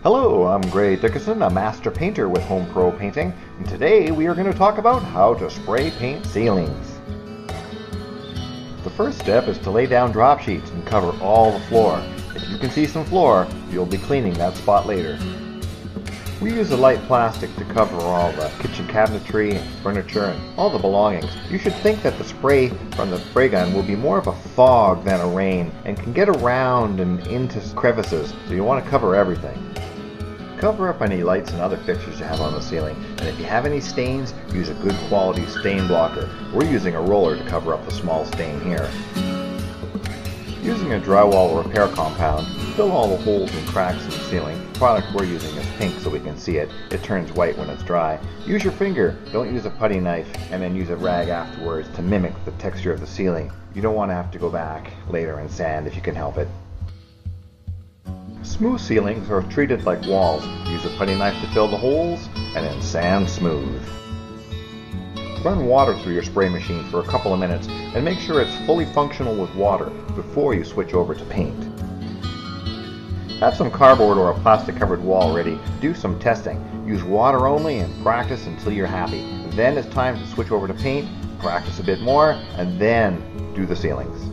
Hello, I'm Gray Dickerson, a master painter with Home Pro Painting, and today we are going to talk about how to spray paint ceilings. The first step is to lay down drop sheets and cover all the floor. If you can see some floor, you'll be cleaning that spot later. We use a light plastic to cover all the kitchen cabinetry and furniture and all the belongings. You should think that the spray from the spray gun will be more of a fog than a rain and can get around and into crevices, so you want to cover everything. Cover up any lights and other fixtures you have on the ceiling, and if you have any stains, use a good quality stain blocker. We're using a roller to cover up the small stain here. Using a drywall repair compound, fill all the holes and cracks in the ceiling. The product we're using is pink so we can see it. It turns white when it's dry. Use your finger, don't use a putty knife, and then use a rag afterwards to mimic the texture of the ceiling. You don't want to have to go back later and sand if you can help it. Smooth ceilings are treated like walls. Use a putty knife to fill the holes and then sand smooth. Run water through your spray machine for a couple of minutes and make sure it's fully functional with water before you switch over to paint. Have some cardboard or a plastic covered wall ready. Do some testing. Use water only and practice until you're happy. Then it's time to switch over to paint, practice a bit more, and then do the ceilings.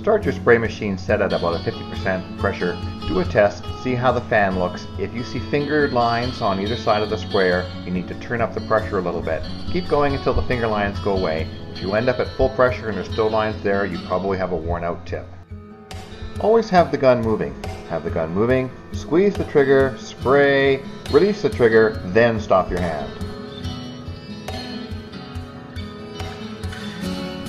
Start your spray machine set at about a 50% pressure. Do a test, see how the fan looks. If you see fingered lines on either side of the sprayer, you need to turn up the pressure a little bit. Keep going until the finger lines go away. If you end up at full pressure and there's still lines there, you probably have a worn out tip. Always have the gun moving. Have the gun moving, squeeze the trigger, spray, release the trigger, then stop your hand.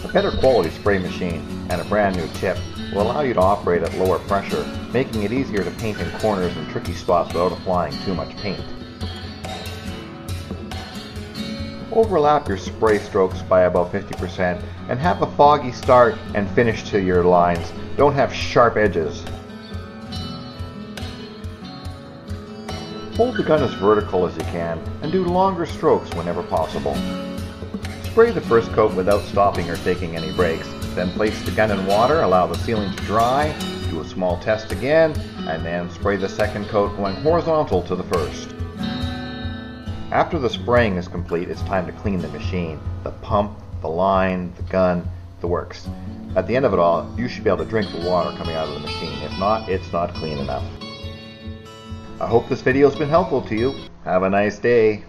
A better quality spray machine and a brand new tip will allow you to operate at lower pressure, making it easier to paint in corners and tricky spots without applying too much paint. Overlap your spray strokes by about 50% and have a foggy start and finish to your lines. Don't have sharp edges. Hold the gun as vertical as you can and do longer strokes whenever possible. Spray the first coat without stopping or taking any breaks. Then place the gun in water, allow the ceiling to dry, do a small test again, and then spray the second coat going horizontal to the first. After the spraying is complete, it's time to clean the machine. The pump, the line, the gun, the works. At the end of it all, you should be able to drink the water coming out of the machine. If not, it's not clean enough. I hope this video has been helpful to you. Have a nice day.